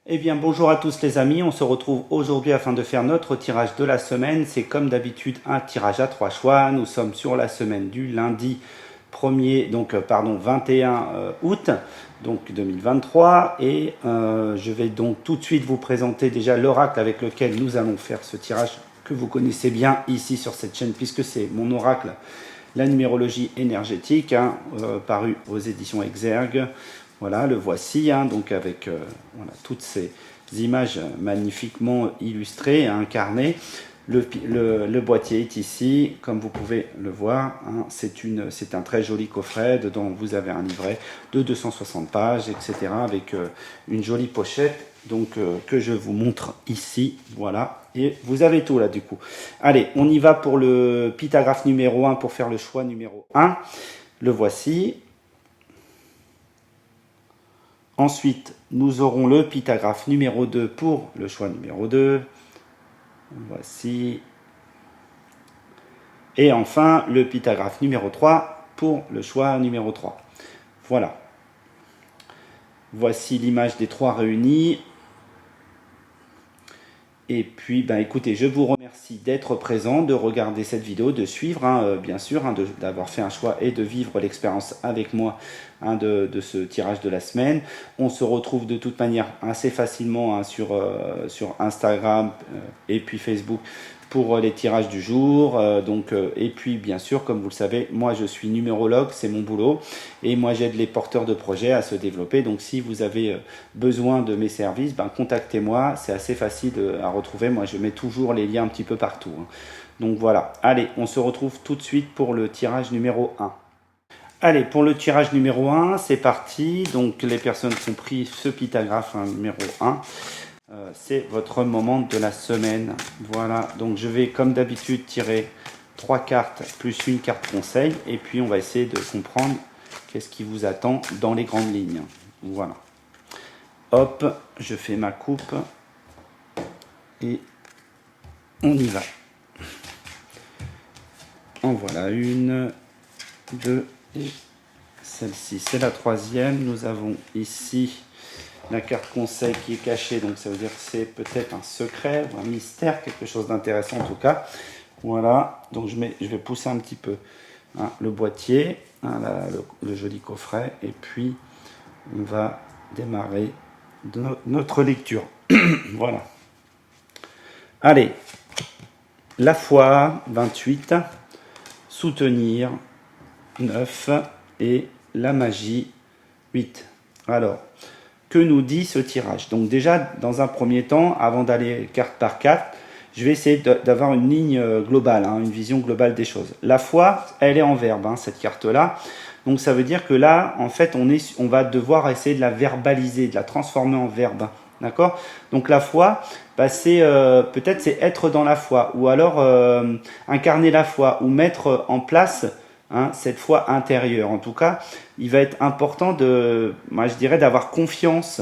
Eh bien, bonjour à tous les amis, on se retrouve aujourd'hui afin de faire notre tirage de la semaine. C'est comme d'habitude un tirage à trois choix. Nous sommes sur la semaine du lundi 21 août donc 2023 et je vais donc tout de suite vous présenter déjà l'oracle avec lequel nous allons faire ce tirage que vous connaissez bien ici sur cette chaîne puisque c'est mon oracle, la numérologie énergétique, paru aux éditions Exergue. Voilà, le voici, donc avec voilà, toutes ces images magnifiquement illustrées, incarnées. Le boîtier est ici, comme vous pouvez le voir. C'est un très joli coffret. Dedans, vous avez un livret de 260 pages, etc. avec une jolie pochette que je vous montre ici. Voilà. Et vous avez tout là du coup. Allez, on y va pour le pythagraphe numéro 1 pour faire le choix numéro 1. Le voici. Ensuite, nous aurons le pythagraphe numéro 2 pour le choix numéro 2. Voici. Et enfin, le pythagraphe numéro 3 pour le choix numéro 3. Voilà. Voici l'image des trois réunis. Et puis, écoutez, je vous remercie d'être présent, de regarder cette vidéo, de suivre, bien sûr, d'avoir fait un choix et de vivre l'expérience avec moi de ce tirage de la semaine. On se retrouve de toute manière assez facilement sur Instagram et puis Facebook pour les tirages du jour. Et puis, bien sûr, comme vous le savez, moi, je suis numérologue, c'est mon boulot. Et moi, j'aide les porteurs de projets à se développer. Donc, si vous avez besoin de mes services, contactez-moi. C'est assez facile à retrouver. Moi, je mets toujours les liens un petit peu partout. Donc, voilà. Allez, on se retrouve tout de suite pour le tirage numéro 1. Allez, pour le tirage numéro 1, c'est parti. Donc, les personnes qui ont pris ce pythagraphe numéro 1, c'est votre moment de la semaine. Voilà, donc je vais comme d'habitude tirer 3 cartes plus une carte conseil. Et puis, on va essayer de comprendre qu'est-ce qui vous attend dans les grandes lignes. Voilà. Hop, je fais ma coupe. Et on y va. En voilà une, deux et celle-ci. C'est la troisième. Nous avons ici la carte conseil qui est cachée. Donc ça veut dire que c'est peut-être un secret ou un mystère, quelque chose d'intéressant en tout cas. Voilà. Donc je vais pousser un petit peu le boîtier, le joli coffret. Et puis on va démarrer notre lecture. Voilà. Allez. La foi, 28. Soutenir, 9. Et la magie, 8. Alors, que nous dit ce tirage? Donc déjà, dans un premier temps, avant d'aller carte par carte, je vais essayer d'avoir une ligne globale, une vision globale des choses. La foi, elle est en verbe, cette carte-là. Donc ça veut dire que là, en fait, on va devoir essayer de la verbaliser, de la transformer en verbe. D'accord? Donc la foi, peut-être c'est être dans la foi, ou alors incarner la foi, ou mettre en place cette foi intérieure. En tout cas, il va être important moi je dirais, d'avoir confiance,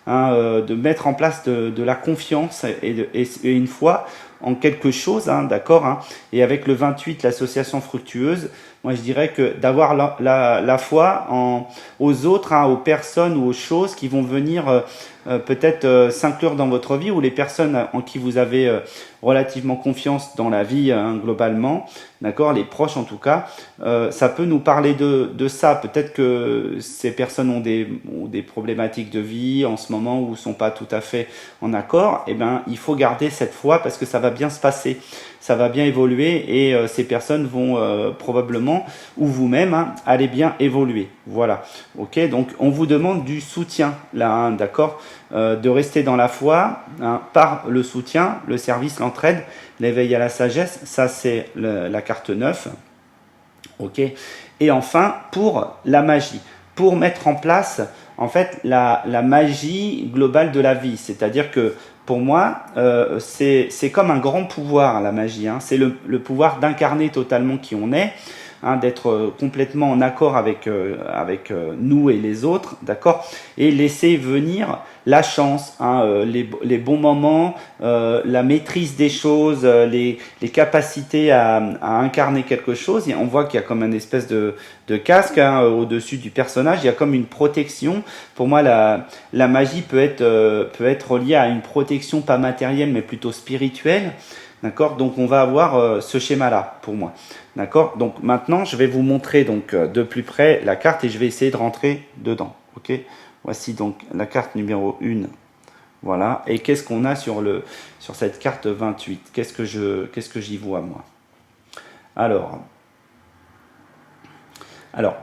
de mettre en place de la confiance et une foi en quelque chose, d'accord. Et avec le 28, l'association fructueuse, moi je dirais que d'avoir la foi aux autres, aux personnes ou aux choses qui vont venir peut-être s'inclure dans votre vie, ou les personnes en qui vous avez relativement confiance dans la vie globalement, d'accord, les proches en tout cas, ça peut nous parler de ça. Peut-être que ces personnes ont des problématiques de vie en ce moment ou sont pas tout à fait en accord. Et il faut garder cette foi parce que ça va bien se passer, ça va bien évoluer et ces personnes vont probablement, ou vous-même, aller bien évoluer. Voilà. Ok, donc on vous demande du soutien là, d'accord, de rester dans la foi par le soutien, le service, l'entraide, l'éveil à la sagesse. Ça c'est la carte 9. Ok. Et enfin pour la magie, pour mettre en place en fait la magie globale de la vie, c'est-à-dire que pour moi, c'est comme un grand pouvoir, la magie. C'est le pouvoir d'incarner totalement qui on est. hein, d'être complètement en accord avec, nous et les autres, d'accord, et laisser venir la chance, hein, les bons moments, la maîtrise des choses, les capacités à incarner quelque chose. Et on voit qu'il y a comme une espèce de casque, hein, au-dessus du personnage, il y a comme une protection. Pour moi, la magie peut être liée à une protection pas matérielle, mais plutôt spirituelle. D'accord, donc on va avoir ce schéma-là pour moi. D'accord, donc maintenant je vais vous montrer donc de plus près la carte et je vais essayer de rentrer dedans. Ok, voici donc la carte numéro 1. Voilà, et qu'est-ce qu'on a sur cette carte 28? Qu'est-ce que j'y vois moi? Alors,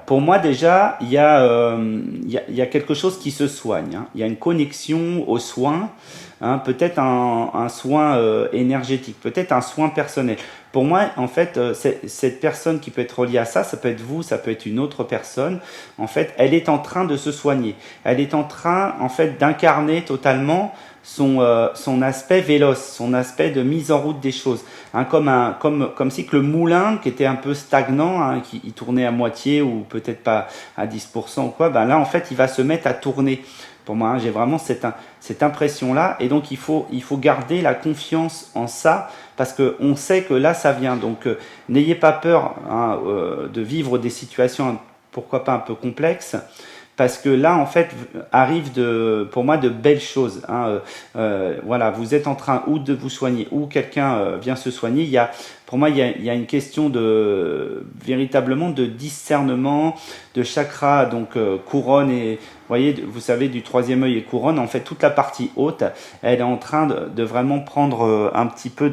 pour moi déjà, il y a quelque chose qui se soigne, hein. Il y a une connexion aux soins, hein, peut-être un soin énergétique, peut-être un soin personnel. Pour moi, en fait, cette personne qui peut être reliée à ça, ça peut être vous, ça peut être une autre personne. En fait, elle est en train de se soigner. Elle est en train, en fait, d'incarner totalement son aspect véloce, son aspect de mise en route des choses, hein, comme si que le moulin qui était un peu stagnant, hein, qui il tournait à moitié ou peut-être pas à 10% ou quoi, ben là en fait il va se mettre à tourner. Pour moi, hein, j'ai vraiment cette impression-là, et donc il faut garder la confiance en ça, parce que on sait que là ça vient. Donc n'ayez pas peur, hein, de vivre des situations, pourquoi pas un peu complexes, parce que là en fait arrive pour moi de belles choses, hein. Voilà, vous êtes en train ou de vous soigner ou quelqu'un vient se soigner. Pour moi il y a une question véritablement de discernement de chakra, donc couronne, et vous savez, du troisième œil et couronne, en fait toute la partie haute elle est en train de vraiment prendre un petit peu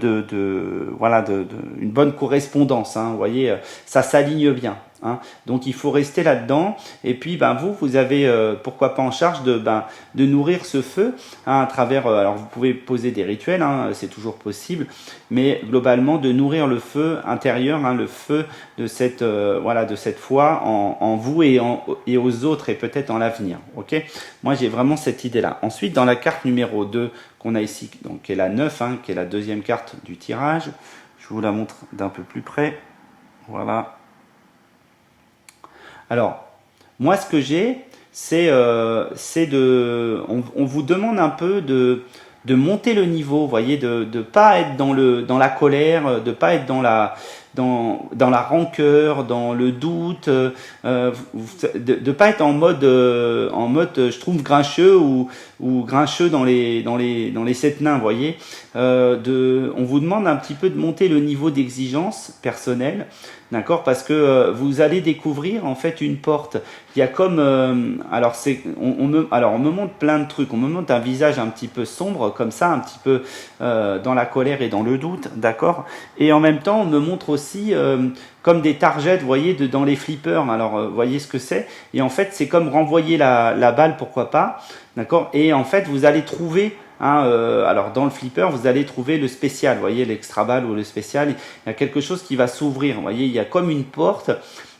une bonne correspondance, hein. Vous voyez, ça s'aligne bien, hein. Donc il faut rester là-dedans, et puis vous avez pourquoi pas en charge de nourrir ce feu, hein, à travers, alors vous pouvez poser des rituels, hein, c'est toujours possible, mais globalement de nourrir le feu intérieur, hein, le feu de cette foi en vous et aux autres, et peut-être en l'avenir. Ok, moi j'ai vraiment cette idée-là. Ensuite, dans la carte numéro 2 qu'on a ici, donc qui est la 9, hein, qui est la deuxième carte du tirage, je vous la montre d'un peu plus près. Voilà. Alors, moi ce que j'ai, c'est on vous demande un peu de monter le niveau, vous voyez, de pas être dans la colère, de pas être dans la rancœur, dans le doute, de pas être en mode je trouve grincheux, ou grincheux dans les sept nains, vous voyez. On vous demande un petit peu de monter le niveau d'exigence personnelle, d'accord, parce que vous allez découvrir en fait une porte. Il y a comme on me montre plein de trucs, on me montre un visage un petit peu sombre comme ça, un petit peu dans la colère et dans le doute, d'accord, et en même temps on me montre aussi comme des targets, vous voyez, dans les flippers. Alors vous voyez ce que c'est, et en fait c'est comme renvoyer la balle, pourquoi pas, d'accord, et en fait vous allez trouver, hein, alors dans le flipper vous allez trouver le spécial, vous voyez, l'extra balle ou le spécial, il y a quelque chose qui va s'ouvrir, vous voyez, il y a comme une porte,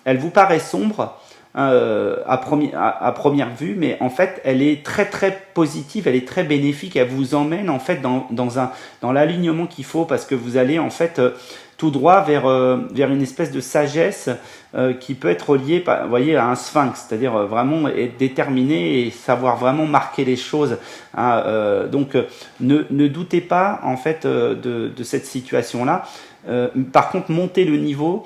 elle vous paraît sombre, à première vue, mais en fait elle est très très positive, elle est très bénéfique, elle vous emmène en fait dans l'alignement qu'il faut, parce que vous allez en fait tout droit vers une espèce de sagesse qui peut être reliée, vous voyez, à un sphinx, c'est-à-dire vraiment être déterminé et savoir vraiment marquer les choses, hein. Donc ne doutez pas en fait de cette situation-là. Par contre, montez le niveau,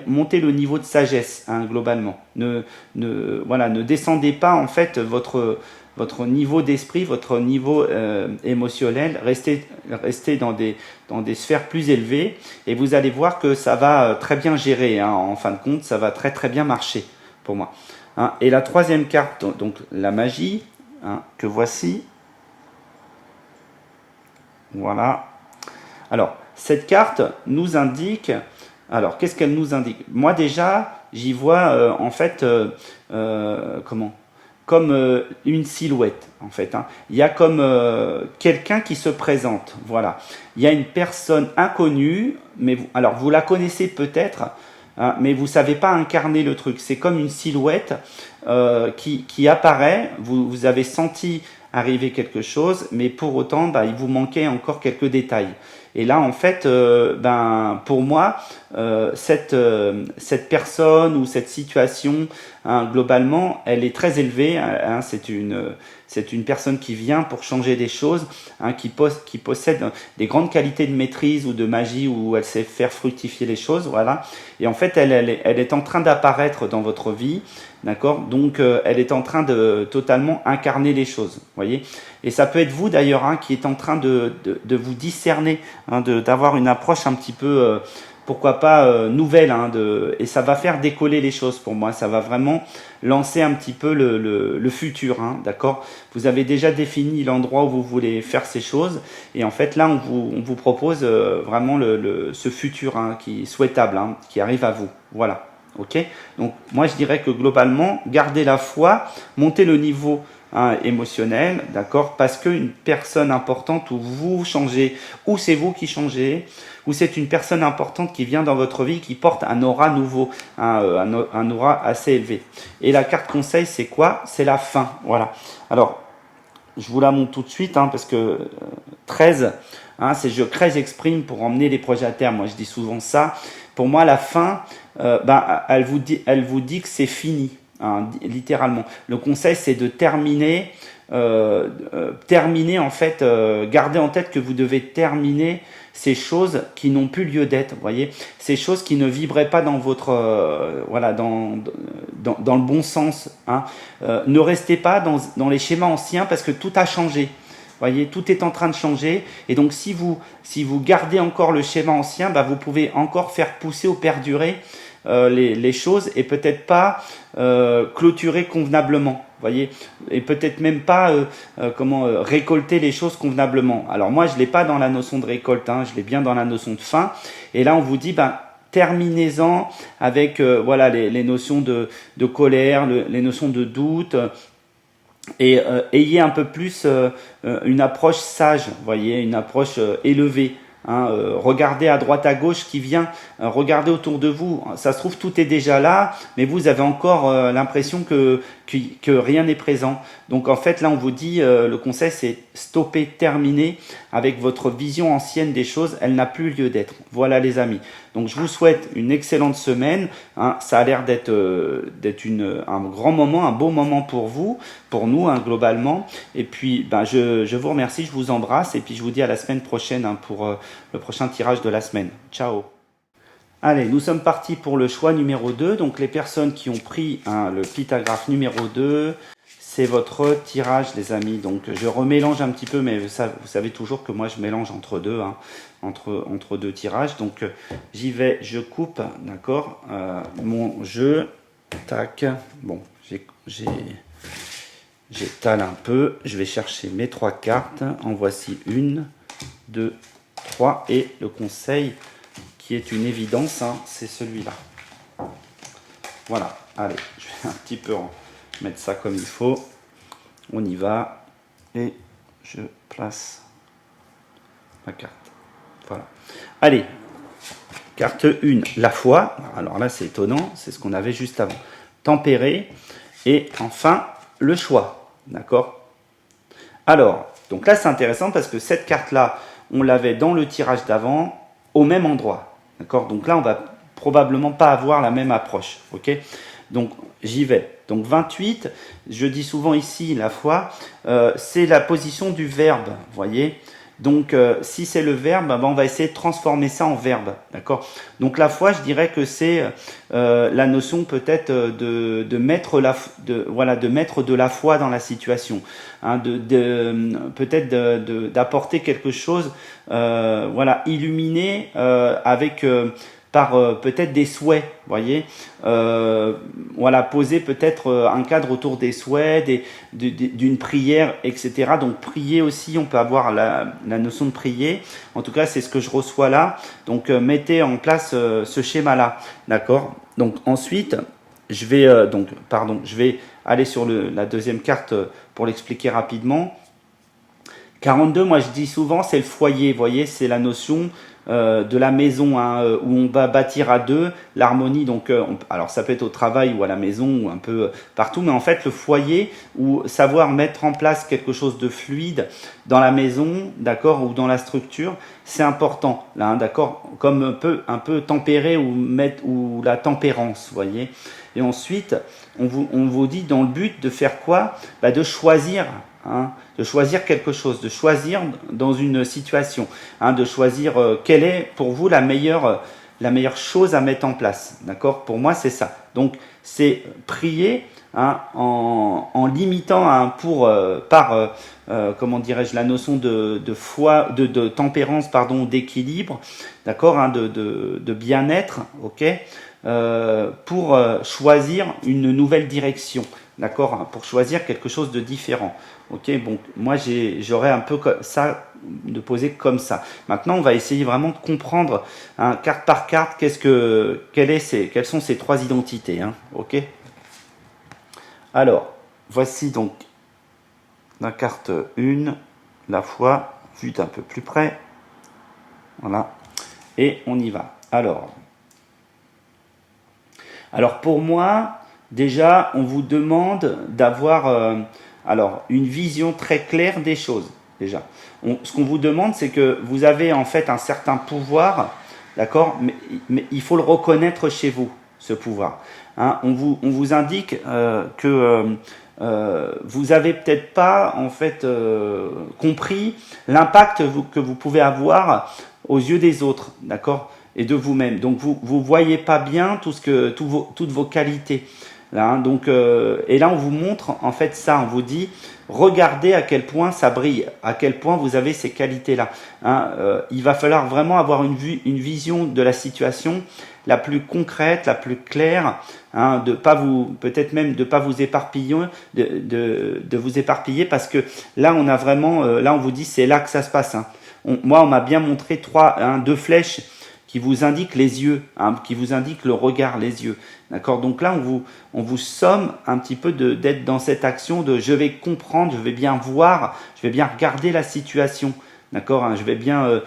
montez le niveau de sagesse, hein, globalement. Ne descendez pas en fait votre niveau d'esprit, votre niveau émotionnel. Restez dans des sphères plus élevées, et vous allez voir que ça va très bien gérer, hein, en fin de compte, ça va très très bien marcher pour moi, hein. Et la troisième carte, donc la magie, hein, que voici. Voilà. Alors, cette carte nous indique, alors qu'est-ce qu'elle nous indique? Moi déjà, j'y vois en fait, comme une silhouette en fait, hein. Il y a comme quelqu'un qui se présente, voilà. Il y a une personne inconnue, mais vous la connaissez peut-être, hein, mais vous savez pas incarner le truc. C'est comme une silhouette qui apparaît, vous avez senti arriver quelque chose, mais pour autant il vous manquait encore quelques détails. Et là en fait pour moi cette personne ou cette situation, hein, globalement, elle est très élevée. Hein, c'est une personne qui vient pour changer des choses, hein, qui possède des grandes qualités de maîtrise ou de magie, où elle sait faire fructifier les choses, voilà. Et en fait, elle est en train d'apparaître dans votre vie, d'accord. Donc, elle est en train de totalement incarner les choses, voyez. Et ça peut être vous d'ailleurs, hein, qui est en train de vous discerner, hein, d'avoir une approche un petit peu, pourquoi pas nouvelle, hein, et ça va faire décoller les choses pour moi. Ça va vraiment lancer un petit peu le futur, hein, d'accord. Vous avez déjà défini l'endroit où vous voulez faire ces choses, et en fait là on vous propose vraiment ce futur, hein, qui est souhaitable, hein, qui arrive à vous. Voilà. Ok. Donc moi je dirais que globalement, gardez la foi, montez le niveau, hein, émotionnel, d'accord, parce qu'une personne importante, où vous changez, ou c'est vous qui changez, ou c'est une personne importante qui vient dans votre vie, qui porte un aura nouveau, hein, un aura assez élevé. Et la carte conseil, c'est quoi? C'est la fin. Voilà. Alors, je vous la montre tout de suite, hein, parce que 13, hein, c'est je crée, j'exprime pour emmener les projets à terme. Moi, je dis souvent ça. Pour moi, la fin, elle vous dit que c'est fini, hein, littéralement. Le conseil, c'est de terminer, en fait, gardez en tête que vous devez terminer ces choses qui n'ont plus lieu d'être, vous voyez, ces choses qui ne vibraient pas dans votre, voilà, dans le bon sens, hein. Ne restez pas dans les schémas anciens, parce que tout a changé. Voyez, tout est en train de changer, et donc si vous gardez encore le schéma ancien, vous pouvez encore faire pousser ou perdurer les choses, et peut-être pas clôturer convenablement, voyez, et peut-être même pas récolter les choses convenablement. Alors moi je l'ai pas dans la notion de récolte, hein, je l'ai bien dans la notion de fin, et là on vous dit terminez-en avec voilà, les notions de colère, les notions de doute. Et ayez un peu plus une approche sage, voyez, une approche élevée. Hein, regardez à droite à gauche qui vient, regardez autour de vous. Ça se trouve, tout est déjà là, mais vous avez encore l'impression que rien n'est présent. Donc en fait, là, on vous dit, le conseil, c'est stopper, terminer avec votre vision ancienne des choses. Elle n'a plus lieu d'être. Voilà, les amis. Donc je vous souhaite une excellente semaine. Hein, ça a l'air d'être un grand moment, un beau moment pour vous, pour nous, hein, globalement. Et puis, je vous remercie, je vous embrasse, et puis je vous dis à la semaine prochaine, hein, pour le prochain tirage de la semaine. Ciao. Allez, nous sommes partis pour le choix numéro 2. Donc les personnes qui ont pris, hein, le pictographe numéro 2, c'est votre tirage, les amis. Donc je remélange un petit peu, mais vous savez toujours que moi je mélange entre deux, hein, entre deux tirages. Donc j'y vais, je coupe, d'accord, mon jeu, tac. Bon, j'étale un peu. Je vais chercher mes 3 cartes. En voici 1, 2, 3, et le conseil qui est une évidence, hein, c'est celui-là. Voilà, allez, je vais un petit peu mettre ça comme il faut. On y va, et je place la carte. Voilà. Allez, carte 1, la foi. Alors là, c'est étonnant, c'est ce qu'on avait juste avant. Tempérer, et enfin, le choix. D'accord? Alors, donc là, c'est intéressant parce que cette carte-là, on l'avait dans le tirage d'avant, au même endroit. D'accord? Donc là, on va probablement pas avoir la même approche. Ok? Donc, j'y vais. Donc, 28, je dis souvent ici, la foi, c'est la position du verbe. Vous voyez? Donc, si c'est le verbe, on va essayer de transformer ça en verbe. D'accord? Donc, la foi, je dirais que c'est la notion peut-être de mettre de la foi dans la situation. Hein, peut-être d'apporter quelque chose, voilà, illuminé avec par peut-être des souhaits, voyez, voilà, poser peut-être un cadre autour des souhaits, d'une prière, etc. Donc prier aussi, on peut avoir la notion de prier. En tout cas, c'est ce que je reçois là. Donc mettez en place ce schéma-là, d'accord. Donc ensuite, je vais aller sur la deuxième carte pour l'expliquer rapidement. 42, moi je dis souvent, c'est le foyer, vous voyez, c'est la notion de la maison, hein, où on va bâtir à deux, l'harmonie, donc alors ça peut être au travail ou à la maison ou un peu partout, mais en fait le foyer, ou savoir mettre en place quelque chose de fluide dans la maison, d'accord, ou dans la structure, c'est important, là, hein, d'accord, comme un peu tempérer ou la tempérance, vous voyez. Et ensuite, on vous dit dans le but de faire quoi? Bah, de choisir, hein, de choisir quelque chose, de choisir dans une situation, hein, de choisir quelle est pour vous la meilleure chose à mettre en place. D'accord? Pour moi, c'est ça. Donc, c'est prier, hein, en limitant, hein, comment dirais-je, la notion de foi, de tempérance, pardon, d'équilibre, d'accord, hein, de bien-être, ok, pour choisir une nouvelle direction, d'accord, hein, pour choisir quelque chose de différent. Ok, bon, moi j'aurais un peu ça de poser comme ça. Maintenant, on va essayer vraiment de comprendre, hein, carte par carte, quelles sont ces trois identités, hein, ok. Alors, voici donc la carte 1, la foi, vue d'un peu plus près. Voilà. Et on y va. Alors pour moi, déjà, on vous demande d'avoir une vision très claire des choses. Déjà, ce qu'on vous demande, c'est que vous avez en fait un certain pouvoir, d'accord, mais il faut le reconnaître chez vous, ce pouvoir. Hein, on vous indique que vous avez peut-être pas en fait compris l'impact que vous pouvez avoir aux yeux des autres, d'accord, et de vous-même. Donc vous voyez pas bien toutes vos qualités. Là, hein, donc et là on vous montre en fait ça, on vous dit regardez à quel point ça brille, à quel point vous avez ces qualités-là. Hein, il va falloir vraiment avoir une vision de la situation la plus concrète, la plus claire, hein, peut-être même de pas vous éparpiller, de vous éparpiller, parce que là on a vraiment, là on vous dit c'est là que ça se passe. Hein. Moi on m'a bien montré deux flèches qui vous indiquent les yeux, hein, qui vous indiquent le regard, les yeux. D'accord? Donc là, on vous somme un petit peu d'être dans cette action de je vais comprendre, je vais bien voir, je vais bien regarder la situation. D'accord? Hein, je vais bien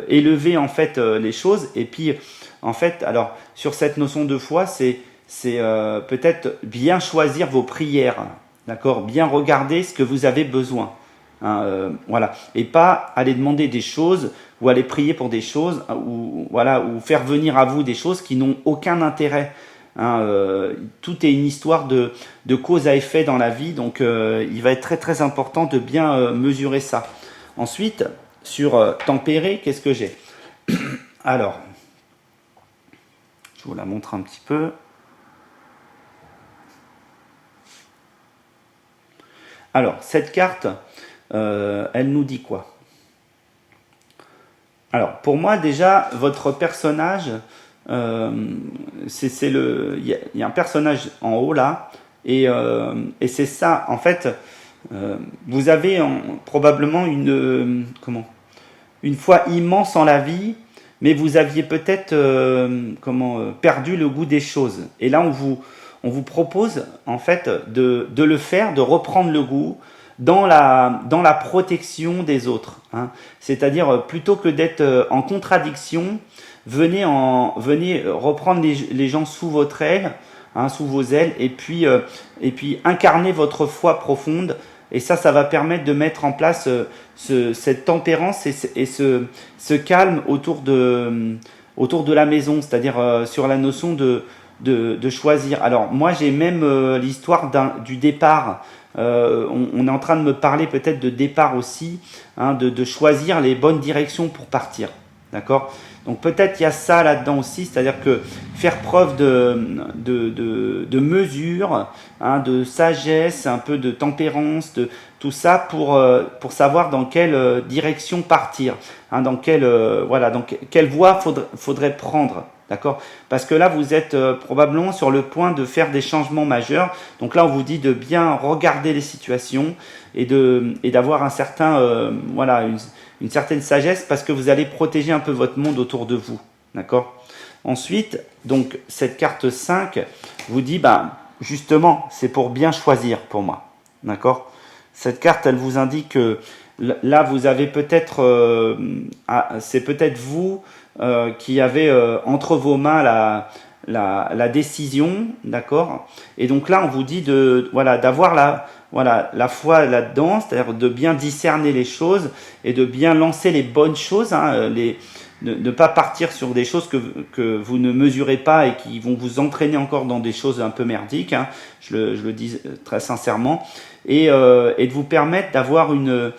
élever en fait les choses. Et puis, en fait, alors, sur cette notion de foi, c'est peut-être bien choisir vos prières. D'accord? Bien regarder ce que vous avez besoin. Hein, voilà, et pas aller demander des choses ou aller prier pour des choses ou faire venir à vous des choses qui n'ont aucun intérêt. Hein, tout est une histoire de cause à effet dans la vie, donc il va être très très important de bien mesurer ça. Ensuite, sur tempérer, qu'est-ce que j'ai? Alors, je vous la montre un petit peu. Alors, cette carte, elle nous dit quoi? Alors, pour moi, déjà, votre personnage, il y a un personnage en haut là, et c'est ça, en fait, vous avez probablement une foi immense en la vie, mais vous aviez peut-être perdu le goût des choses. Et là, on vous propose, en fait, de le faire, de reprendre le goût, dans la protection des autres. Hein. C'est-à-dire, plutôt que d'être en contradiction, venez reprendre les gens sous votre aile, hein, sous vos ailes, et puis incarner votre foi profonde. Et ça va permettre de mettre en place cette tempérance et ce calme autour de la maison, c'est-à-dire sur la notion de choisir. Alors moi j'ai même l'histoire du départ. On est en train de me parler peut-être de départ aussi, hein, de choisir les bonnes directions pour partir. D'accord? Donc peut-être il y a ça là-dedans aussi, c'est-à-dire que faire preuve de mesure, hein, de sagesse, un peu de tempérance, de tout ça pour savoir dans quelle direction partir, hein, dans quelle voie faudrait prendre. D'accord? Parce que là, vous êtes probablement sur le point de faire des changements majeurs. Donc là, on vous dit de bien regarder les situations et d'avoir un certain, une certaine sagesse, parce que vous allez protéger un peu votre monde autour de vous. D'accord? Ensuite, donc, cette carte 5 vous dit, justement, c'est pour bien choisir pour moi. D'accord? Cette carte, elle vous indique que là, vous avez peut-être, c'est peut-être vous qui avez entre vos mains la décision, d'accord? Et donc là, on vous dit de, voilà, d'avoir la foi là-dedans, c'est-à-dire de bien discerner les choses et de bien lancer les bonnes choses, hein, ne pas partir sur des choses que vous ne mesurez pas et qui vont vous entraîner encore dans des choses un peu merdiques, hein, je le dis très sincèrement, et de vous permettre d'avoir une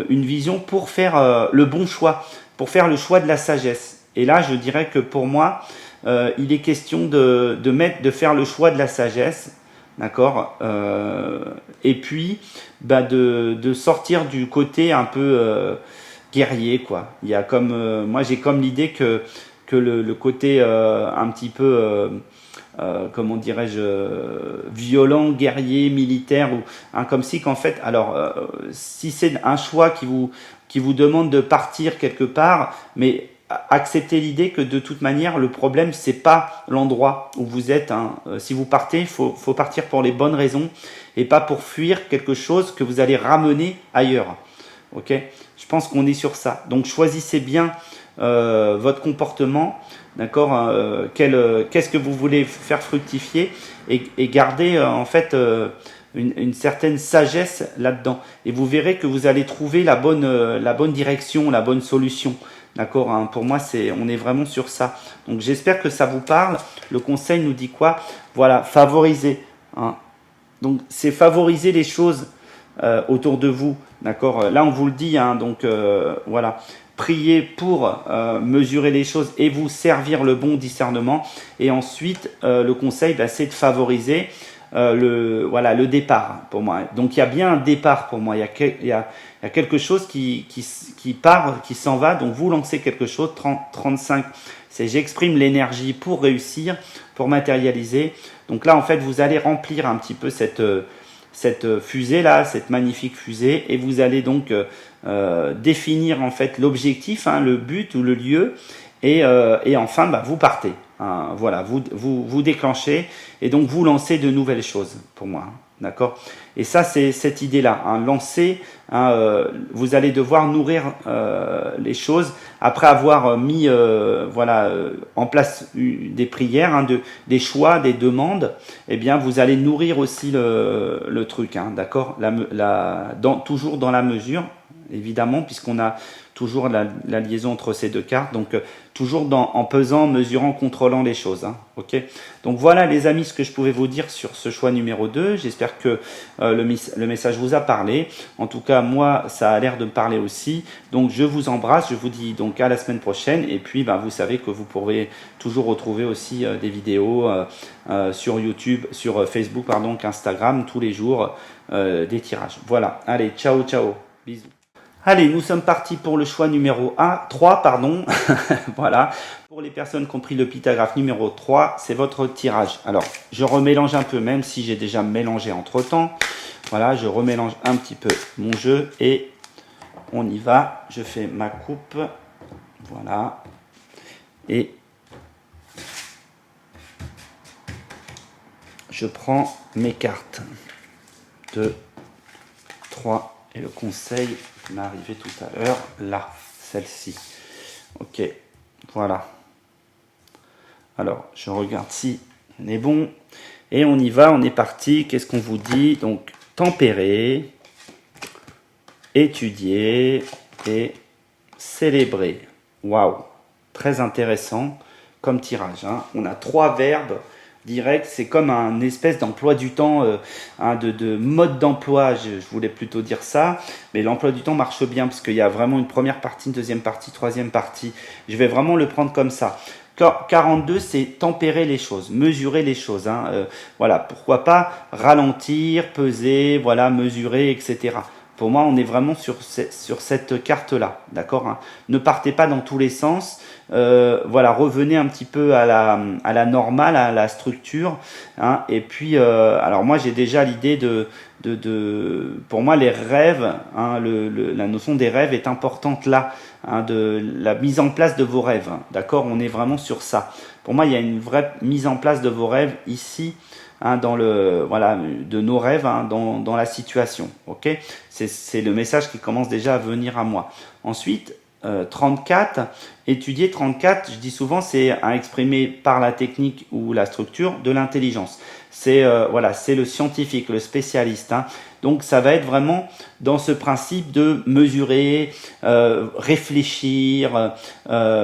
vision pour faire le bon choix, pour faire le choix de la sagesse. Et là, je dirais que pour moi, il est question de faire le choix de la sagesse, d'accord, et puis de sortir du côté un peu guerrier, quoi. Il y a comme moi j'ai comme l'idée que le côté un petit peu comment dirais-je, violent, guerrier, militaire, ou comme si qu'en fait, alors si c'est un choix qui vous demande de partir quelque part, mais acceptez l'idée que de toute manière le problème c'est pas l'endroit où vous êtes, hein. Si vous partez, faut partir pour les bonnes raisons et pas pour fuir quelque chose que vous allez ramener ailleurs. Ok, je pense qu'on est sur ça. Donc choisissez bien votre comportement, d'accord, qu'est-ce que vous voulez faire fructifier, et gardez en fait une certaine sagesse là-dedans. Et vous verrez que vous allez trouver la bonne direction, la bonne solution. D'accord, hein, pour moi, on est vraiment sur ça. Donc j'espère que ça vous parle. Le conseil nous dit quoi? Voilà, favoriser, hein. Donc c'est favoriser les choses autour de vous. D'accord, là on vous le dit, hein, donc voilà. Priez pour mesurer les choses et vous servir le bon discernement. Et ensuite, le conseil, c'est de favoriser le départ pour moi. Donc il y a bien un départ pour moi. Il y a quelque chose qui part, qui s'en va. Donc vous lancez quelque chose. 35, c'est j'exprime l'énergie pour réussir, pour matérialiser. Donc là, en fait, vous allez remplir un petit peu cette fusée là, cette magnifique fusée, et vous allez donc définir en fait l'objectif, hein, le but ou le lieu, et enfin vous partez, hein, voilà, vous déclenchez et donc vous lancez de nouvelles choses pour moi, hein, d'accord. Et ça c'est cette idée là, hein, lancer, hein, vous allez devoir nourrir les choses après avoir mis en place des prières, hein, des choix, des demandes. Eh bien vous allez nourrir aussi le truc, hein, d'accord, toujours dans la mesure, évidemment, puisqu'on a toujours la liaison entre ces deux cartes, donc toujours en pesant, mesurant, contrôlant les choses, hein, ok. Donc voilà les amis, ce que je pouvais vous dire sur ce choix numéro 2, j'espère que le message vous a parlé, en tout cas moi ça a l'air de me parler aussi, donc je vous embrasse, je vous dis donc à la semaine prochaine, et puis vous savez que vous pourrez toujours retrouver aussi des vidéos sur YouTube, sur Facebook, pardon, qu'Instagram, tous les jours, des tirages. Voilà, allez, ciao, ciao, bisous. Allez, nous sommes partis pour le choix numéro 3, pardon. Voilà. Pour les personnes qui ont pris le pictographe numéro 3, c'est votre tirage. Alors, je remélange un peu, même si j'ai déjà mélangé entre temps. Voilà, je remélange un petit peu mon jeu et on y va. Je fais ma coupe. Voilà. Et je prends mes cartes. 2, 3. Et le conseil m'est arrivé tout à l'heure, là, celle-ci. Ok, voilà. Alors, je regarde si on est bon. Et on y va, on est parti. Qu'est-ce qu'on vous dit? Donc, tempérer, étudier et célébrer. Waouh, très intéressant comme tirage, hein. On a 3 verbes direct, c'est comme un espèce d'emploi du temps, de mode d'emploi, je voulais plutôt dire ça, mais l'emploi du temps marche bien parce qu'il y a vraiment une première partie, une deuxième partie, troisième partie, je vais vraiment le prendre comme ça. 42, c'est tempérer les choses, mesurer les choses, hein, voilà, pourquoi pas ralentir, peser, voilà, mesurer, etc. Pour moi, on est vraiment sur cette carte-là, d'accord, hein. Ne partez pas dans tous les sens. Voilà, revenez un petit peu à la normale, à la structure, hein. Et puis, alors moi, j'ai déjà l'idée pour moi, les rêves, hein, la notion des rêves est importante là, hein, de la mise en place de vos rêves, hein, d'accord. On est vraiment sur ça. pour moi, il y a une vraie mise en place de vos rêves ici, hein, de nos rêves, hein, dans la situation. Ok, c'est le message qui commence déjà à venir à moi. Ensuite, 34, étudier 34, je dis souvent, c'est à exprimer par la technique ou la structure de l'intelligence. C'est c'est le scientifique, le spécialiste, hein. Donc ça va être vraiment dans ce principe de mesurer, réfléchir,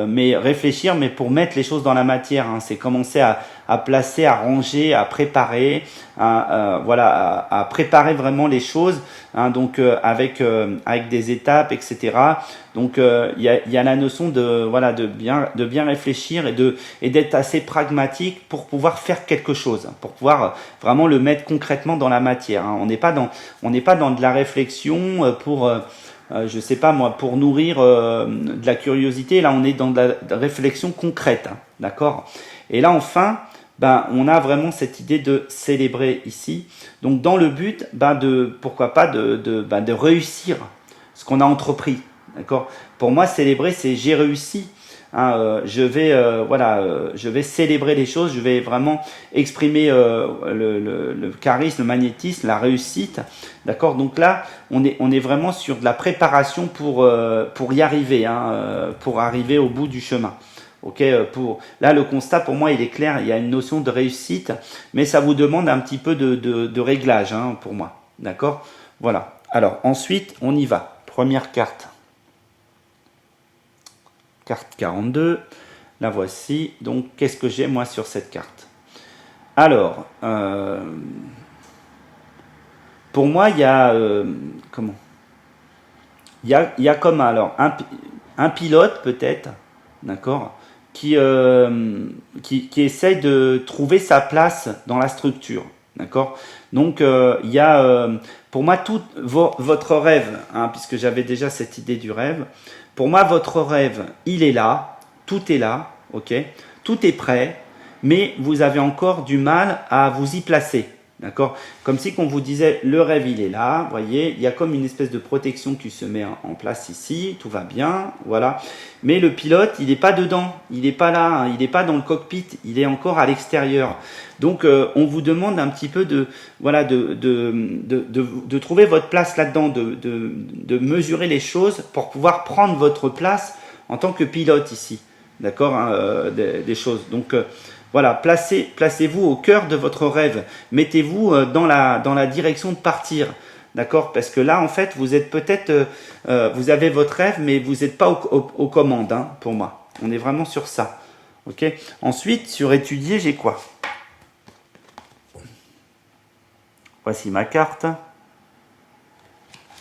mais pour mettre les choses dans la matière, hein. C'est commencer à placer, à ranger, à préparer, à préparer vraiment les choses, hein, donc avec des étapes, etc. Donc il y a la notion de bien réfléchir et d'être assez pragmatique pour pouvoir faire quelque chose, pour pouvoir vraiment le mettre concrètement dans la matière, hein. On n'est pas dans de la réflexion pour je sais pas moi, pour nourrir de la curiosité. Là, on est dans de la réflexion concrète, hein, d'accord. Et là, enfin, on a vraiment cette idée de célébrer ici. Donc, dans le but, pourquoi pas de réussir ce qu'on a entrepris, d'accord. Pour moi, célébrer, c'est j'ai réussi. Hein, je vais célébrer les choses, je vais vraiment exprimer le charisme, le magnétisme, la réussite, d'accord. Donc là, on est vraiment sur de la préparation pour y arriver, hein, pour arriver au bout du chemin. Ok, là le constat pour moi il est clair, il y a une notion de réussite, mais ça vous demande un petit peu de réglage, hein, pour moi, d'accord. Voilà. Alors ensuite, on y va. Première carte. Carte 42, la voici. Donc, qu'est-ce que j'ai moi sur cette carte? Alors, pour moi, il y a il y a comme alors un pilote peut-être, d'accord, qui essaye de trouver sa place dans la structure, d'accord. Donc, il y a pour moi tout votre rêve, hein, puisque j'avais déjà cette idée du rêve. Pour moi, votre rêve, il est là, tout est là, ok, tout est prêt, mais vous avez encore du mal à vous y placer, d'accord. Comme si qu'on vous disait, le rêve, il est là, vous voyez, il y a comme une espèce de protection qui se met en place ici, tout va bien, voilà. Mais le pilote, il n'est pas dedans, il n'est pas là, hein, il n'est pas dans le cockpit, il est encore à l'extérieur. Donc, on vous demande un petit peu de trouver votre place là-dedans, de mesurer les choses pour pouvoir prendre votre place en tant que pilote ici, d'accord, hein, des choses. Donc, placez-vous au cœur de votre rêve, mettez-vous dans la direction de partir, d'accord, parce que là, en fait, vous êtes peut-être, vous avez votre rêve, mais vous n'êtes pas aux commandes, hein, pour moi. On est vraiment sur ça, ok. Ensuite, sur étudier, j'ai quoi? Voici ma carte.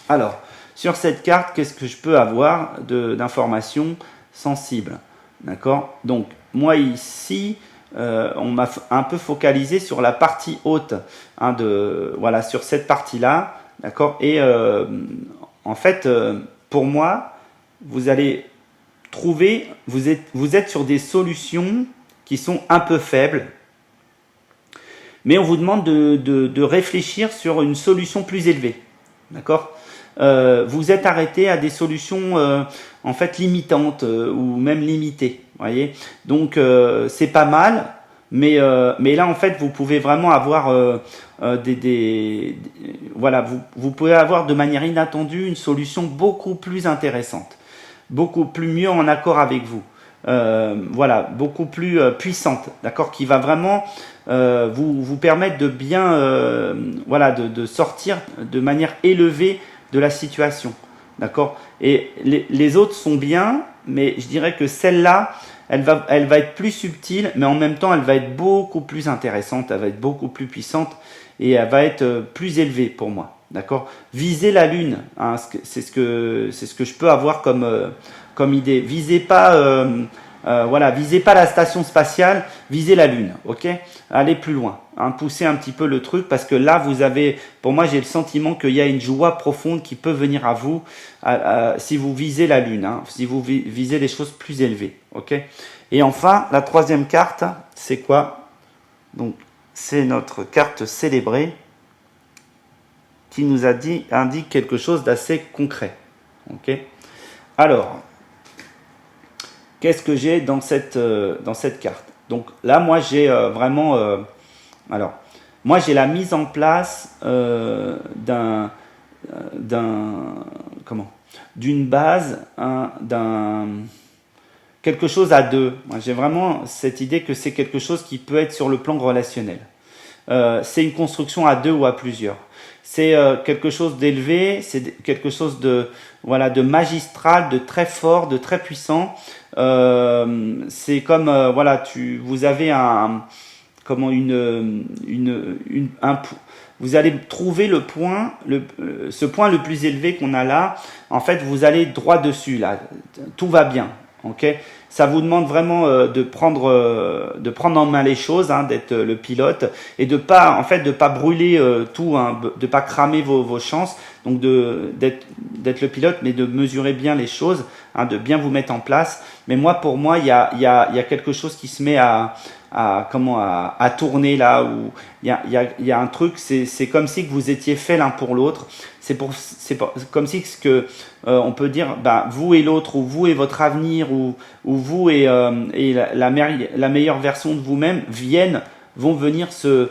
Alors, sur cette carte, qu'est-ce que je peux avoir d'informations sensibles? D'accord. Donc, moi ici, on m'a un peu focalisé sur la partie haute, hein, sur cette partie-là. D'accord. Et en fait, pour moi, vous allez trouver, vous êtes sur des solutions qui sont un peu faibles. Mais on vous demande de réfléchir sur une solution plus élevée, d'accord. Vous êtes arrêté à des solutions en fait limitantes ou même limitées, voyez. Donc c'est pas mal, mais là en fait vous pouvez vraiment avoir vous pouvez avoir de manière inattendue une solution beaucoup plus intéressante, beaucoup plus mieux en accord avec vous. Beaucoup plus puissante, d'accord, qui va vraiment vous permettre de bien de sortir de manière élevée de la situation, d'accord. Et les autres sont bien, mais je dirais que celle-là, elle va être plus subtile, mais en même temps elle va être beaucoup plus intéressante, elle va être beaucoup plus puissante et elle va être plus élevée pour moi, d'accord. Visez la lune, hein, c'est ce que je peux avoir comme idée. Visez pas visez pas la station spatiale, visez la lune, ok. Allez plus loin, hein, poussez un petit peu le truc, parce que là pour moi j'ai le sentiment qu'il y a une joie profonde qui peut venir à vous si vous visez la lune, hein, si vous visez des choses plus élevées, ok. Et enfin, la troisième carte, c'est quoi? Donc c'est notre carte célébrée qui nous indique quelque chose d'assez concret, ok. Alors, qu'est-ce que j'ai dans cette carte? Donc là, moi, j'ai vraiment... alors, moi, j'ai la mise en place comment, d'une base, quelque chose à deux. Moi, j'ai vraiment cette idée que c'est quelque chose qui peut être sur le plan relationnel. C'est une construction à deux ou à plusieurs. C'est quelque chose d'élevé, c'est quelque chose de voilà de magistral, de très fort, de très puissant. C'est comme voilà, vous avez comment vous allez trouver le point, ce point le plus élevé qu'on a là. En fait, vous allez droit dessus là, tout va bien. Ok, ça vous demande vraiment de prendre en main les choses, hein, d'être le pilote et de pas brûler tout, hein, de pas cramer vos chances. Donc d'être le pilote, mais de mesurer bien les choses, hein, de bien vous mettre en place. Mais pour moi, il y a quelque chose qui se met à tourner là, où il y a un truc, c'est comme si que vous étiez fait l'un pour l'autre. C'est comme si on peut dire, vous et l'autre, ou vous et votre avenir, ou vous et la meilleure version de vous-même vont venir se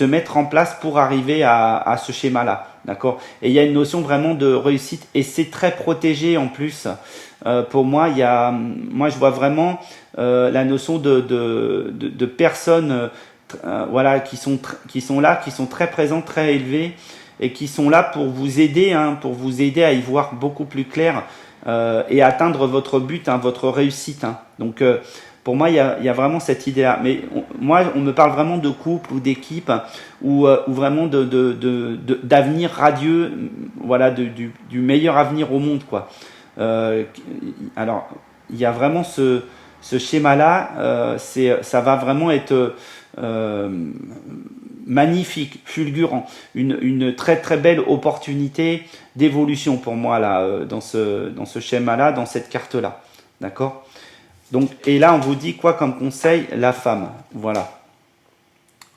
mettre en place pour arriver à ce schéma-là. D'accord. Et il y a une notion vraiment de réussite, et c'est très protégé en plus. Pour moi, moi je vois vraiment la notion de personnes voilà, qui sont là, qui sont très présentes, très élevées, et qui sont là pour vous aider, hein, à y voir beaucoup plus clair et atteindre votre but, hein, votre réussite. Hein. Donc pour moi, il y a vraiment cette idée-là. Mais moi, on me parle vraiment de couple ou d'équipe, ou vraiment d'avenir radieux, voilà, du meilleur avenir au monde, quoi. Alors, il y a vraiment ce schéma-là, ça va vraiment être magnifique, fulgurant, une très très belle opportunité d'évolution pour moi là, dans ce schéma-là, dans cette carte-là, d'accord. Donc, et là, on vous dit quoi comme conseil? La femme, voilà.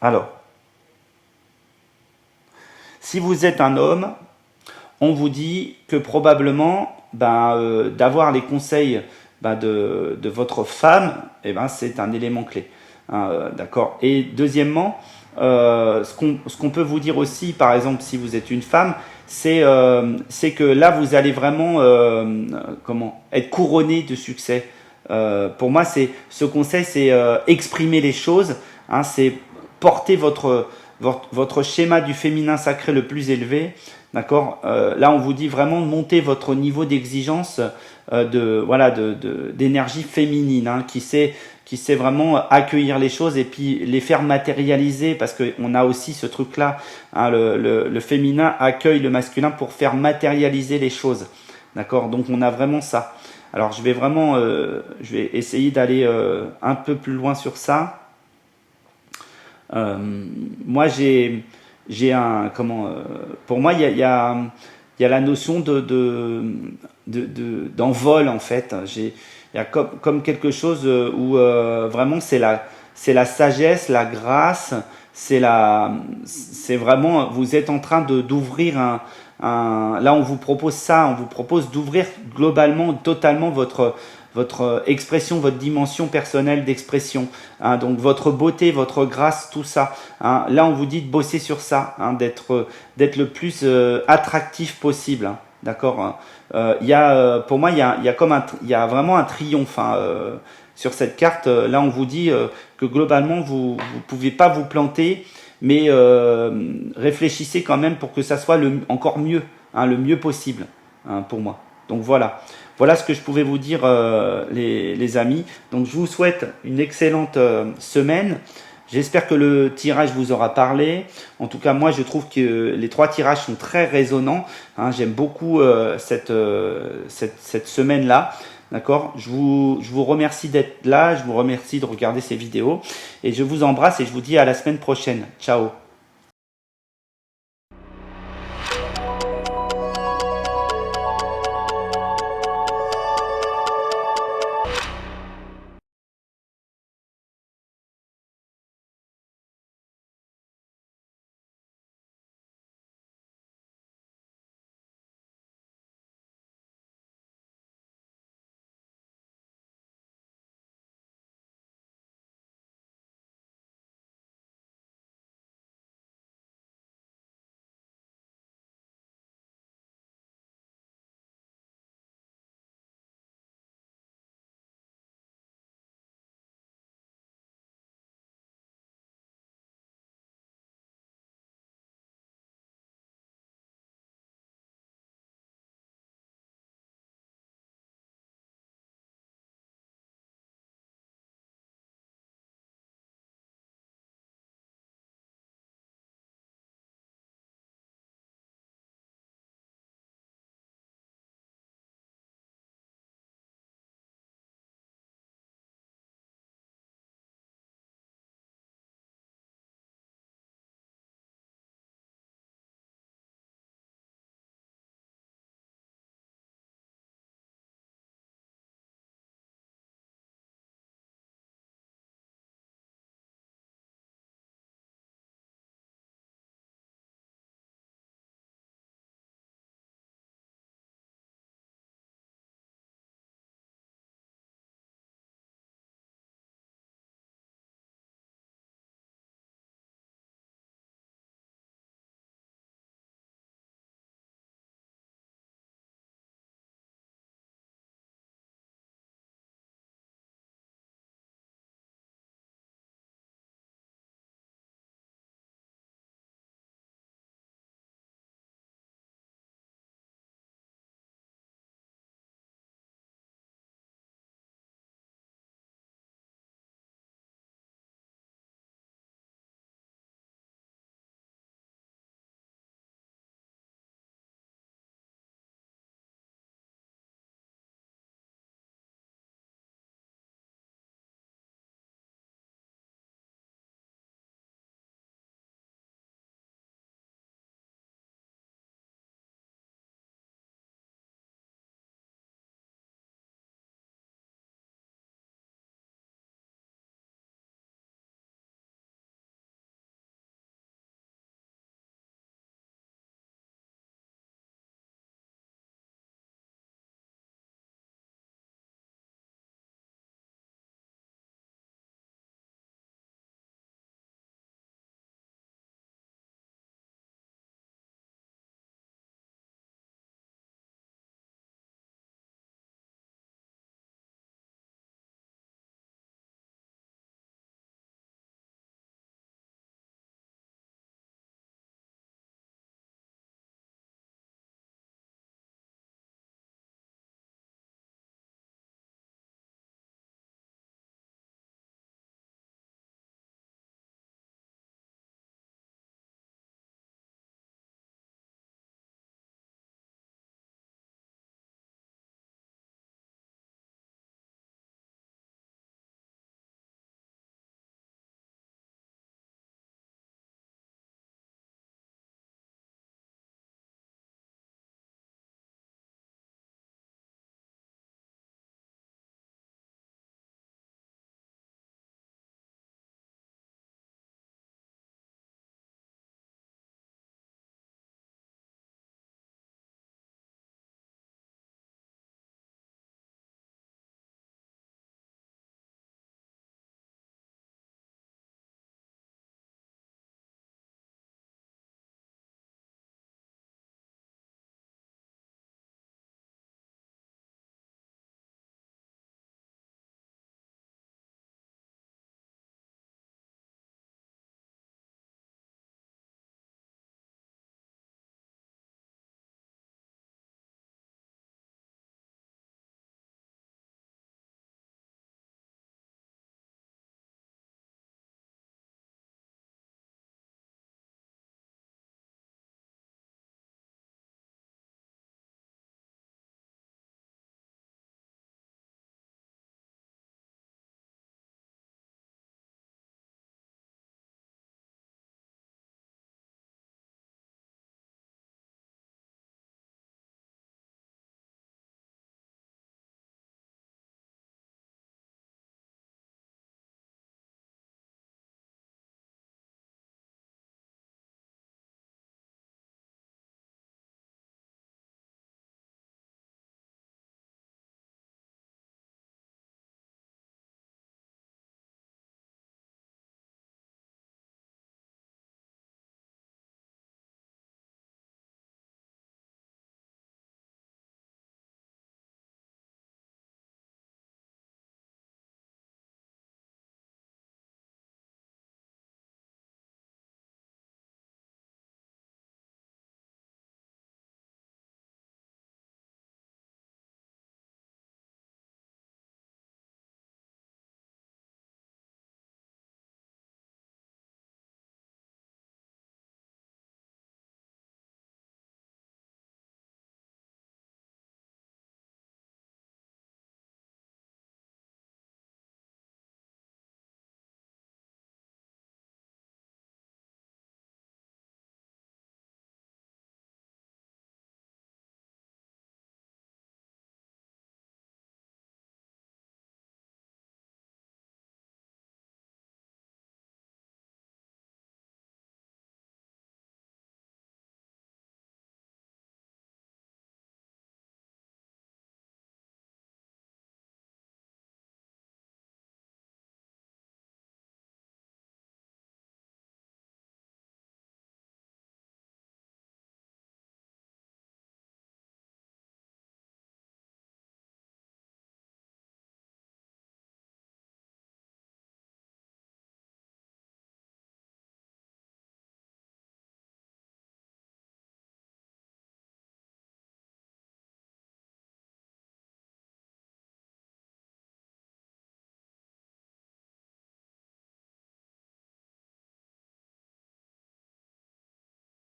Alors, si vous êtes un homme, on vous dit que probablement, d'avoir les conseils de votre femme, c'est un élément clé. Hein, d'accord. Et deuxièmement, ce qu'on peut vous dire aussi, par exemple, si vous êtes une femme, c'est que là, vous allez vraiment être couronné de succès. Pour moi, ce conseil, c'est exprimer les choses, hein, c'est porter votre schéma du féminin sacré le plus élevé, d'accord. Là, on vous dit vraiment de monter votre niveau d'exigence d'énergie féminine, hein, qui sait vraiment accueillir les choses et puis les faire matérialiser, parce qu'on a aussi ce truc-là, hein, le féminin accueille le masculin pour faire matérialiser les choses, d'accord. Donc on a vraiment ça. Alors je vais essayer d'aller un peu plus loin sur ça. Moi pour moi il y a la notion d'envol en fait. Il y a comme quelque chose où vraiment c'est la sagesse, la grâce, c'est vraiment, vous êtes en train d'ouvrir là on vous propose ça, on vous propose d'ouvrir globalement, totalement votre expression, votre dimension personnelle d'expression, hein, donc votre beauté, votre grâce, tout ça, hein. Là on vous dit de bosser sur ça, hein, d'être le plus attractif possible, hein, d'accord, hein. Pour moi il y a vraiment un triomphe, hein, sur cette carte. Là on vous dit que globalement vous pouvez pas vous planter, mais réfléchissez quand même pour que ça soit encore mieux, hein, le mieux possible, hein, pour moi. Donc voilà ce que je pouvais vous dire, les amis. Donc je vous souhaite une excellente semaine. J'espère que le tirage vous aura parlé. En tout cas, moi, je trouve que les 3 tirages sont très résonnants, hein. J'aime beaucoup cette semaine-là. D'accord. Je vous remercie d'être là. Je vous remercie de regarder ces vidéos. Et je vous embrasse et je vous dis à la semaine prochaine. Ciao.